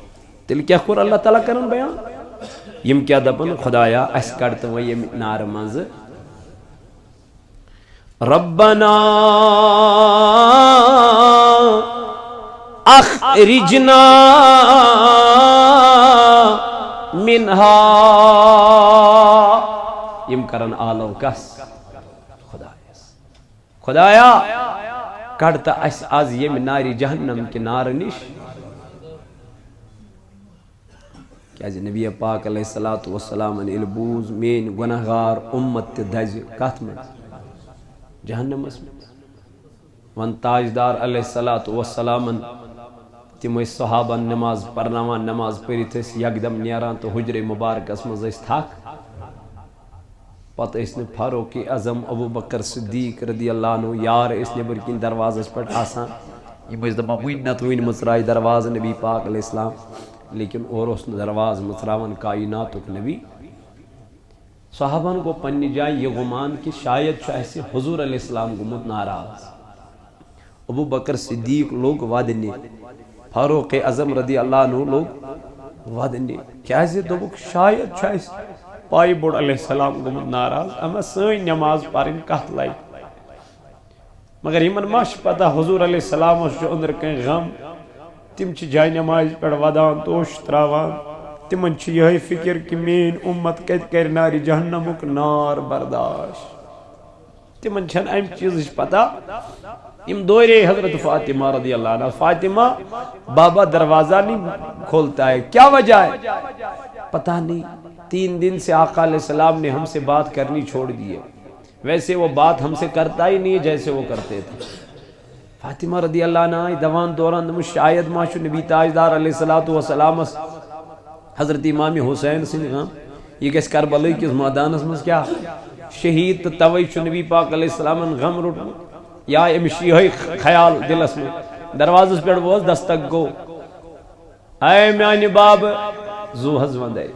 تیل کیا کور اللہ تعالیٰ کرن بیان یم کیا دپن خدایا اس کڑت و یم نار منز ربنا اخرجنا منہا یم کرن آلو کس خدایا کڑتا اس آز یم ناری جہنم کی نار نش کیازِ نبی پاک علیہ السلام البوز مین گناہگار امت دز کت من جہنم اس میں ون تاجدار علیہ السلام تم صحابہ نماز پرناوان نماز پرت یکدم نیران تو حجر مبارکس مز تھک پتہ فاروق اعظم ابو بکر صدیق رضی اللہ عنہ یار نبر کن دروازس پہ آسان یم دپان ون نت ون مژراے دروازہ نبی پاک علیہ السلام لیکن اور دروازہ مژراوان کائناتک نبی صحابان کو پنہ جائے یہ گمان کہ شاید ایسے حضور علیہ السلام گمت ناراض ابو بکر صدیق لوگ ودنی فاروق اعظم رضی اللہ عنہ لوگ ودنی کیازِ دوبک شاید ایسے پائی بوڑ علیہ السلام گمت ناراض اما سن نماز پرن کت لائ مگر یمن ماش پتہ حضور علیہ السلام اندر کن غم تم جائے نماز پہ ودان توش تراوان تمن یہ فکر کہ مین امت کت کر نار جہنمک نار برداشت تمن چھن ام چیز پتہ ام دورے حضرت فاطمہ رضی اللہ عنہ فاطمہ بابا دروازہ نہیں کھولتا ہے کیا وجہ ہے پتہ نہیں 3 دن سے آقا علیہ السلام نے ہم سے بات کرنی چھوڑ دی ہے ویسے وہ بات ہم سے کرتا ہی نہیں ہے جیسے وہ کرتے تھے فاطمہ رضی اللہ عنہ دوان دوران شاید ماشو نبی تاجدار علیہ السلام حضرت امام حسین سن یہ گھس کربلائی کس میدانس مز کیا شہید تو توئی نبی پاک علیہ السلام غم روٹ یا امش یہ خیال دلس میں دروازس پہ وہ دستک گو اے میانی باب زو حز وندے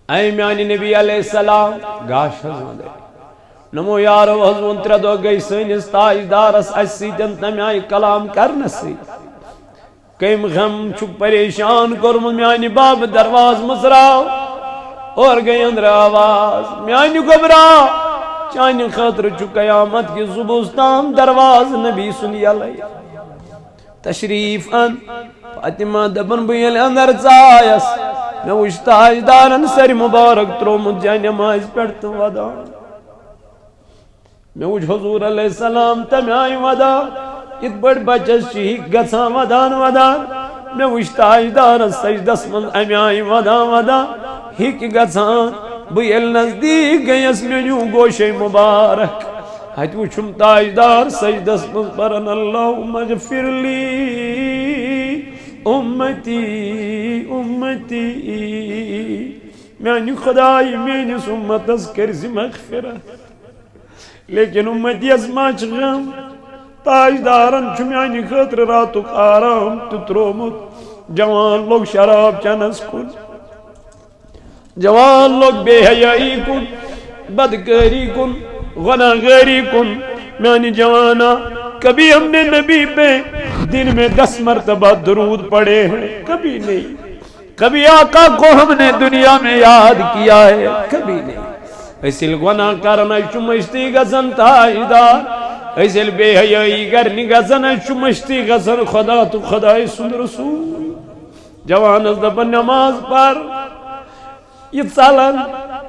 اے میانی نبی علیہ السلام گاش حز وندے نمو یارو حز ونتر دو گئی سنس تاجدارس اسی جن تمیائی کلام کرنسی کم غم چھک پریشان کرم میانی باب درواز مصراو اور گئی اندر آواز میانی گبرا چانی خطر چھک قیامت کی زبوستان درواز نبی سنی علیہ تشریف ان فاطمہ دبن بیل اندر زایس میں وش تاجدارن سر مبارک ترو مجھے نماز پڑھتا ودا میں وش حضور علیہ السلام تمیائی ودا ات بڑ بچس شیخ گسان ودان میں وش تاجدار سجدس من امیائی ودا ہک گسان بیل نزدیک گیس میو گوشے مبارک ہت وچھم تاجدار سجدس من پرن اللہم اغفر لی امتی میانی خدای مینس امتس کرزی مغفرت لیکن امتی اسماچ غم تاجدارن چمیانی خطر راتک آرام تترومت جوان لوگ شراب چنس کن جوان لوگ بے حیائی کن بدکاری کن غناغاری کن میانی جوانا کبھی ہم نے نبی پہ دن میں 10 مرتبہ درود پڑھے ہیں کبھی نہیں کبھی آقا کو ہم نے دنیا میں یاد کیا ہے کبھی نہیں ایسی گناہ کرنا چمشتی گزن تاجدار ایسی بے حیائی کرنی گزن چمشتی گزن خدا تو خدای سن رسول جوان از دبن نماز پر یہ سالن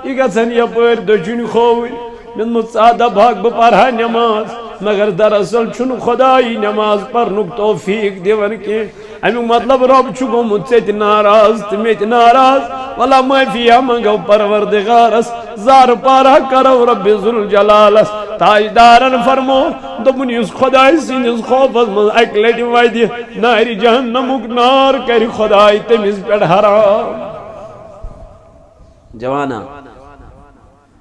یہ گزن یا پر دجن خوی من متصادہ بھاگ بپرہا نماز مگر دراصل چھن خدای نماز پرنک توفیق دیون کے امیو مطلب رب چھگو مجھ سے ناراض تمیت ناراض والا معافیہ منگو پروردگارس زار پارا کرو رب ذوالجلالس تاجدارن فرمو دبنی اس خدای سین اس خوفت من اکلیٹی وائدی ناری جہنمک نار کری خدای تمیز پیڑ حرام جوانا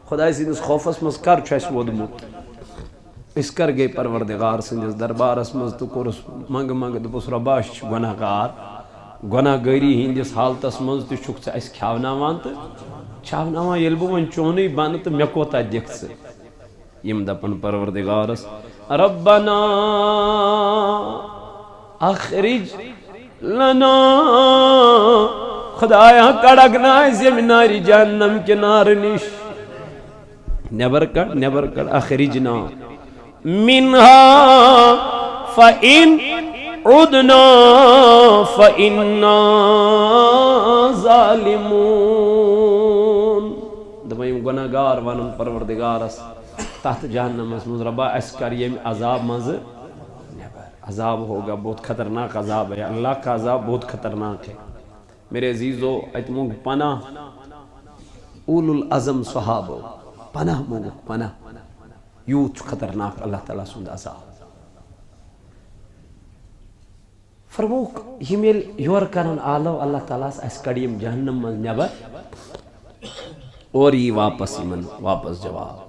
خدای سین اس خوفت من کر چھس ودمت اس کر گئی پروردگار سنجس دربار اسمز تو کورس منگ منگ دبس رباش گناہ گار گناہ گری ہندس حالتس مز تو چھک اس کھاوناوان تو چھاوناوان یل بو ون چونی بن تو مے کوتا دکھ سے یم دپن پروردگارس ربنا اخرج لنا خدایا کڑگنا زمیناری جہنم کے نار نش نیبر کڑ اخرجنا منها فإن عدنا فإنا ظالمون دپان گناہ گار ونن پروردگارس تحت جہنم مز ربا اس کر یم عذاب مز عذاب ہوگا بہت خطرناک عذاب ہے اللہ کا عذاب بہت خطرناک ہے میرے عزیزو اتمو پناہ اول العظم صحابہ پناہ مونگ پناہ یوت خطرناک اللہ تعالیٰ سند عذاب فرموک یمیل یور کرن آلو اللہ تعالیٰ اس کڑیم جہنم من نیبر اور یہ واپس جواب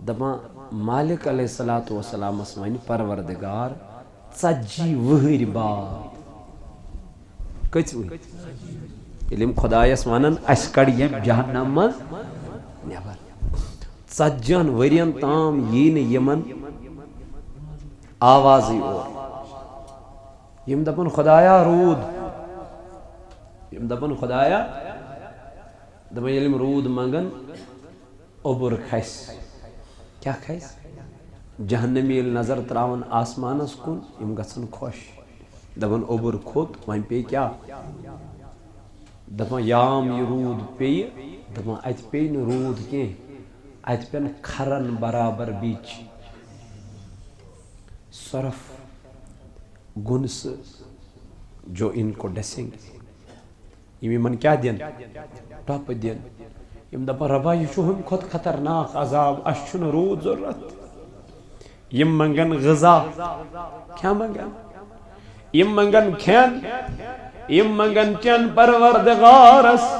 دپان مالک علیہ السلام اسمانی پروردگار ژجی وہر بعد کچ علم خدایس ونن اس کڑیم جہنم من نیبر ژجن ورین تام یہ یمن آوازی اور یم دپن خدایا رود یم دپن خدایا دپن یلم رود منگن اوبر کھس کیا کھس جہنمی نظر تراون آسمانس کن یم گژھن خوش دپن اوبر کھوت وین پی کیا دپن یام یہ رود پی دپن ات پی ن رود کی ات پین کھرن برابر بیچ صرف گنس جو ان کو ڈسیں گے یہ من کیا دین ٹاپ دین یم دپا ربا یہ چھو ہم خود خطرناک عذاب اشن رود ضرورت یم منگن غذا کیا منگن یم منگن کھین یم منگن چن پروردگارس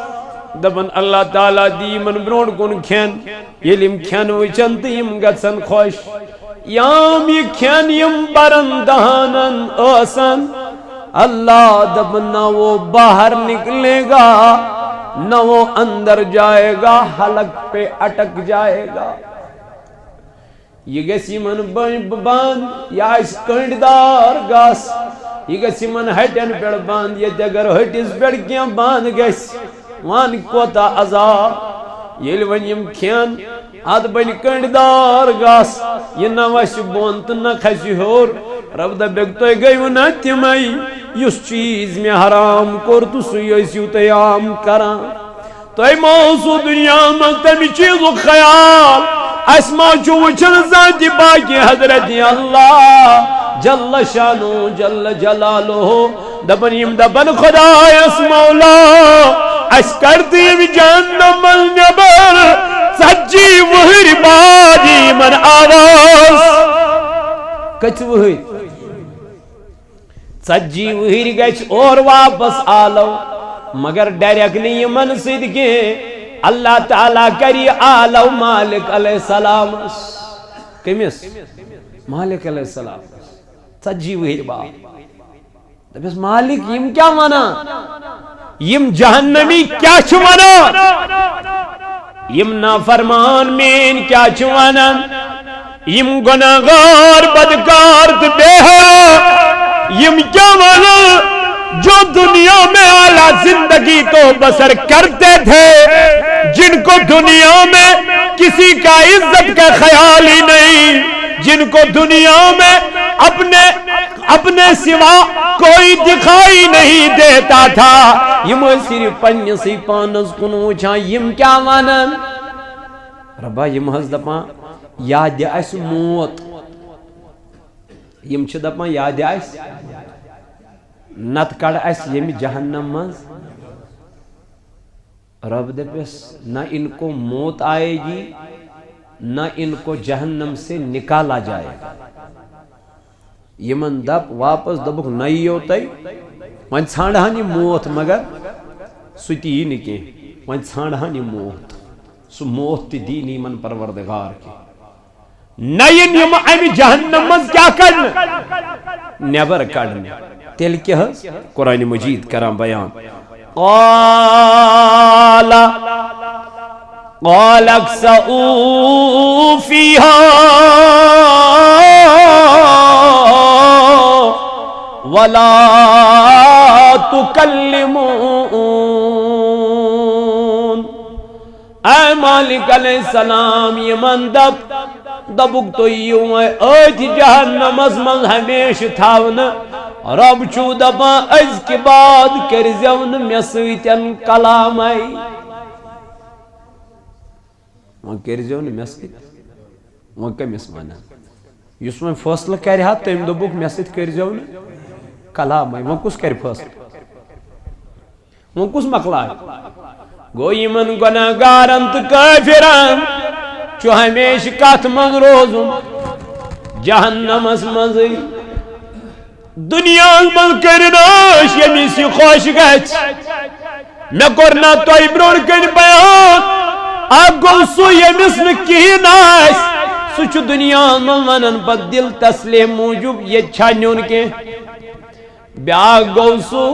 دپن اللہ تعالیٰ دی من برونڈ کن کھین یل یم کھین وچن تو یم گژھن خوش یام یہ کھین یم برن دہانن آسن اللہ دپن نہ وہ باہر نکلے گا نہ وہ اندر جائے گا حلق پہ اٹک جائے گا یہ گسی من باند یا اس کنڈدار گاس یہ گسی من ہٹن پیڑ باند یہ اگر ہٹس پیڑ کیا باند گس وان کوتا عذاب یل ونیم کھین اد بن کنڈدار گاس یہ نہ وش بونت نہ کھسی ہور رب دبک تو گئی نہ تمئی یس چیز میں حرام کور تو سیو تیام کران تو موضوع دنیا میں تمی چیز خیال اسما چو وچن ذات باقی حضرت اللہ جل شانو جل جلالو دبن یم دبن خدا اس مولا اس کرتی جہنم من نبر سجی وہر بادی من آواز کچھ وہر سجی وہر گچ اور واپس آلو مگر ڈائریکٹ نہیں من سید کے اللہ تعالیٰ کری آلو مالک علیہ السلام کمیس مالک علیہ السلام سجی وہر باب دبیس مالک یم کیا مانا یم جہنمی کیا چھو مانا یم نافرمان مین کیا چھو مانا یم گناہگار بدکار بے حیا یم کیا مانا جو دنیا میں اعلیٰ زندگی تو بسر کرتے تھے جن کو دنیا میں کسی کا عزت کا خیال ہی نہیں جن کو دنیا میں اپنے سوا کوئی دکھائی نہیں دیتا تھا یم صرف پنسی پانس کنو چھا یم کیا مانن ربا یم حض دپان یاد اس موت یم چھ دپان یاد اس نت کڑ اس یم جہنم مز رب دپس نہ ان کو موت آئے گی نہ ان کو جہنم سے نکالا جائے گا یمن دپ واپس دبک نئی ہوتائی وان ژھانڈہانی موت مگر ستی ہی نکی وان ژھانڈہانی موت سو موت تی دینی من پروردگار کی نئین یم امی جہنم مز کیا کرنے نیبر کرنے تیل کیا ہے قرآن مجید کرام بیان قال اکسعوا فیہا ولا تکلمون اے مالک علیہ السلام یمن دبک تو یوں ایت جہنمس من ہمیشہ تھاون رب چھو دپا از کے بعد کرزون مے سۭتٮ۪ن کلامے وۄنۍ کرزون مے سۭتۍ وۄنۍ کٔمِس ونان یُس وۄنۍ فٲصلہٕ کرِ ہا تٔمۍ دوٚپُکھ مے سۭتۍ کٔرزیو نہٕ کلامے وۄنۍ کُس کرِ فٲصلہٕ وۄنۍ کُس مۄکلایہِ گو یمن گناہ گارن تو کافرن چھو ہمیشہ کتھ من روزن جہنمس مزے دنیا من کرناش یمس یہ خوش گھ مے کرنا تہ برون کن بیان اگ گو سو یمس نہین سہ دنیا من ونان پتہ دل تسلیم موجود یہ چھا نیون کی بیاکھ گو سو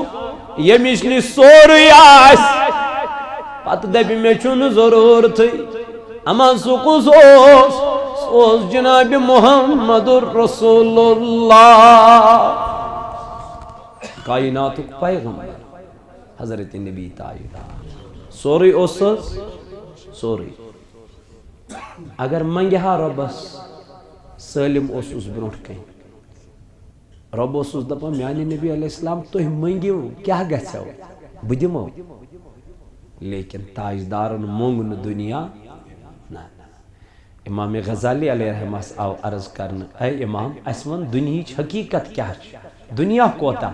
یمس نش سورے پتہ دپ مے چھن ضرورت اما سہ کس جناب محمد رسول اللہ کائنات پیغمبر حضرت نبی طاہر سورے سورے اگر منگہ ہا ربس سالم برونٹ کن رب دپان میانہ نبی علیہ السلام تھی منگو کیا گھو بہ دمو لیکن تاجدارن مونگ نہ دنیا نا امام غزالی علیہ رحمہ آو عرض کرن اے امام اس ون دنیا حقیقت کیا دنیا کوتا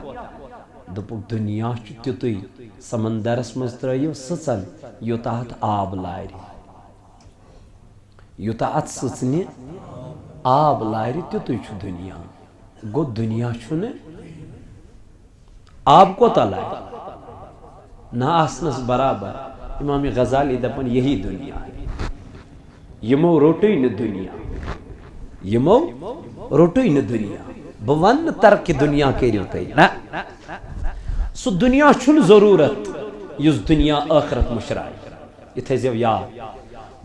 دپک دنیا تیتھے سمندرس مز ترٲیو سٕژن یوتاہ اتھ آب لارِ یوتاہ اتھ سٕژنہِ آب لارِ تیتھے چھُ دنیا گو دنیا چھُنہٕ آب کوتا لارِ نہ آسنس برابر امام غزالی دپن یہی دنیا ہے یمو روٹی نہ دنیا یمو روٹی نہ دنیا بہ ون ترک دنیا کریو تھی نا سو دنیا چھن ضرورت اس دنیا آخرت مشرائے یہ تھیزیو یاد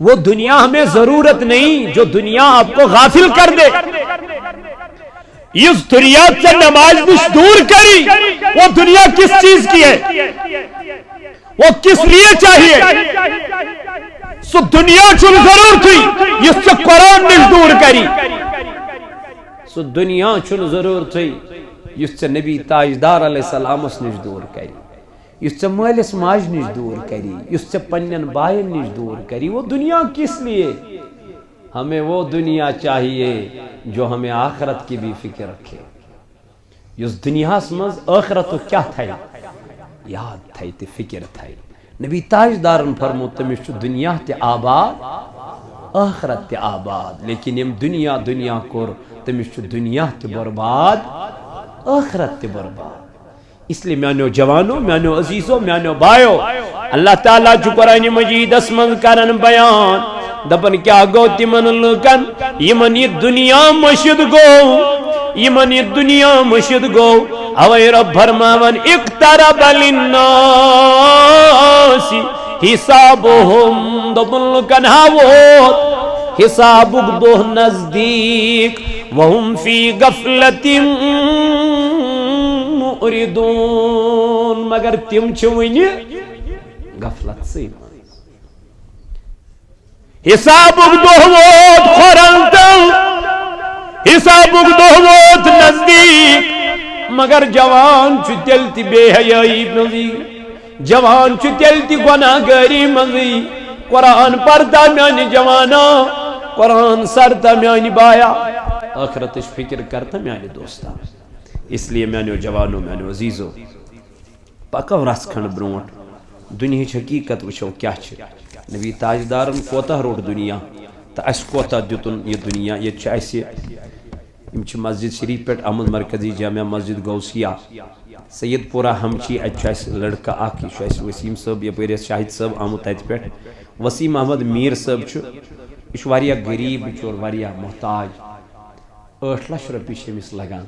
وہ دنیا ہمیں ضرورت نہیں جو دنیا آپ کو غافل کر دے اس دنیا سے نماز نش دور کری وہ دنیا کس چیز کی ہے وہ کس لیے چاہیے سو دنیا چھن ضرور تھی اس سے قرآن نش دور کری سو دنیا چھن ضرور تھی اس سے نبی تاجدار علیہ السلام اس نش دور کری اس سے مالس ماج نش دور کری اس سے پنین بائن نش دور کری وہ دنیا کس لیے ہمیں وہ دنیا چاہیے جو ہمیں آخرت کی بھی فکر رکھے اس دنیا مز آخرت کیا تھا یاد تھائی تے فکر تھائی نبی تاجدارن فرمو تمس چھ دنیا تے آباد آخرت تے آباد لیکن یم دنیا کور تمس چھ دنیا تے برباد آخرت تے برباد اس لیے میانو جوانو میانو عزیزو میانو بایو اللہ تعالیٰ چھ قرآن مجید اسمن کرن بیان دپن کیا گو تمن لکن یمن یہ دنیا مشد گو یمن یہ دنیا مشد گو اوے رب فرماون اقترب للناس حسابهم دپن لکن ہاوت حسابک دو نزدیک وهم فی غفلت معرضون مگر تم چھوئنی غفلت سے حسابک دو ووت خورنتل حسابک دو ووت نزدیک مگر جوان چھ تیلتی بے حیائی مزی جوان چھ تیلتی گناہ گاری مزی قرآن پڑھتا میانی جوانا قرآن سرتا میانی بایا آخرتش فکر کرتا میانی دوستا اس لیے میانو جوانو میانو عزیزو پکو رس کھنڈ برونٹ دنیا حقیقت وچھو کیا چھ نبی تاجدارن کوتا روٹ دنیا تا اس کوتا دیتن یہ دنیا یہ چاہیے امچ مسجد شریف پیٹ احمد مرکزی جامعہ مسجد گوسیہ سید پورہ ہمچی اچھائیس لڑکا آکی شاہیس وسیم صاحب یا پیریس شاہد صاحب آمد تیت پیٹ وسیم احمد میر صاحب چھو اس واریا غریب چھو واریا محتاج 8 لچھ روپی شمس لگان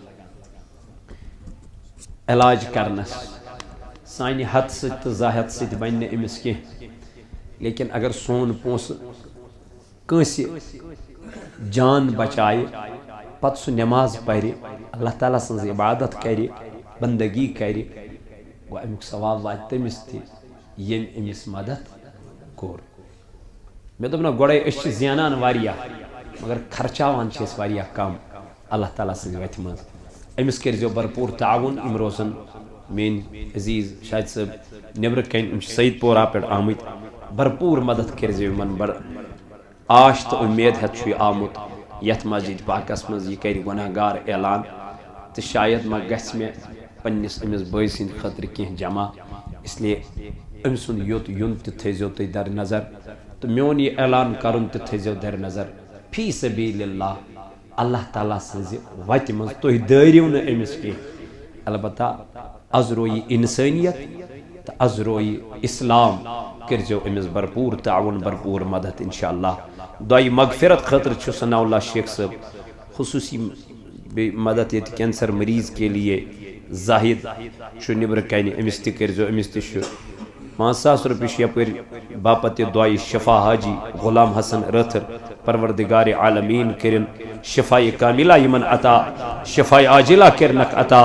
علاج کرنس سانی حد ست زاہد ست بننے امس کی لیکن اگر سون پونس کنسی جان بچائے پت سو نماز پڑھے اللہ تعالیٰ سنز عبادت کرے بندگی کرے وہ امیک ثواب وات تمس تھی یم امس مدد کور میں دوٚپ گۄڈے أسۍ چھِ زینان واریاہ مگر خرچاوان چھِ أسۍ واریاہ کم اللہ تعالیٰ سٕنٛزِ وَتہِ منٛز أمِس کٔرۍزیو بھرپوٗر تعاوُن یِم روزن میٛٲنۍ عزیٖز شاہد صٲب نیٚبرٕ کَنۍ یِم چھِ سعید پورہ پٮ۪ٹھ آمٕتۍ بھرپوٗر مدد کٔرۍزیو یِمن بڑٕ آش تہٕ اُمید ہٮ۪تھ چھُ یہِ آمُت یَتھ مسجد پاکس منٛز یہِ کَرِ گۄناہ گار اعلان تہٕ شاید ما گژھِ مےٚ پنٛنِس أمِس بٲے سٕنٛدِ خٲطرٕ کینٛہہ جمع اِسلیے أمۍ سُنٛد یوٚت یُن تہِ تھٲیزیو تُہۍ در نظر تہٕ میون یہِ اعلان کَرُن تہِ تھٲیزیو در نظر فی سبیل اللہ اللہ تعالیٰ سٕنٛزِ وَتہِ منٛز تُہۍ دٲرِو نہٕ أمِس کینٛہہ البتہ آز رویہِ اِنسٲنیت تہٕ آز رویہِ اِسلام کٔرۍزیو أمِس بھرپوٗر تعاوُن بھرپوٗر مدد اِنشاءاللہ دۄیہِ مغفرت خٲطرٕ چھُ ثناء اللہ شیخ صٲب خصوٗصی بیٚیہِ مدد ییٚتہِ کینسر مریض کے لیے زاہد چھُ نیٚبرٕ کَنہِ أمِس تہِ کٔرۍزیو أمِس تہِ چھُ 5,000 رۄپیہِ چھِ یپٲرۍ باپت یہِ دۄیہِ شفا حاجی غلام حسن رٲتھر پروردگار عالمیٖن کٔرِن شفایہِ کاملہ یِمن عطا شفایہِ عاجلہ کٔرنکھ عطا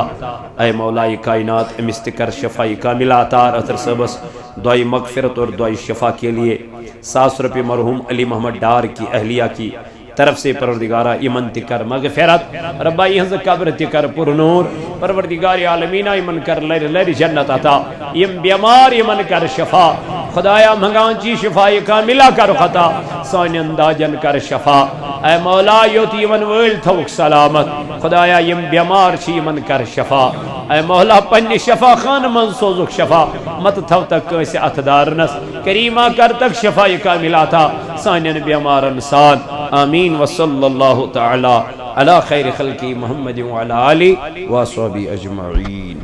اے مولائے کائنات أمِس تہِ کر شفایہِ کاملہ عطا رٲتھر صٲبس دۄیہِ مغفرت اور دۄیہِ شفا کے لیے 1,000 رۄپیہِ مرحوم علی محمد ڈار کی اہلیہ کی طرف سے پروردگارہ یمن تہِ کر مغفرت ربا یہنز قبر تہِ کر پر نور پروردگار عالمینہ یمن کر لر لر جنت عطا یم بیمار یمن کر شفا خدایا منگان چی شفای کاملہ کر خطا سانین داجن کر شفا اے مولا یوت یمن ویل تھوک سلامت خدایا یم بیمار چی یمن کر شفا اے مولا پنی شفا خان من سوزک شفا مت تھو تک کیسے اتدارنس کریمہ کر تک شفای کاملہ تھا سانین بیمارن سان آمین وصلی اللہ تعالی علی خیر خلقی محمد وعلی آلہ وصحبہ اجمعین.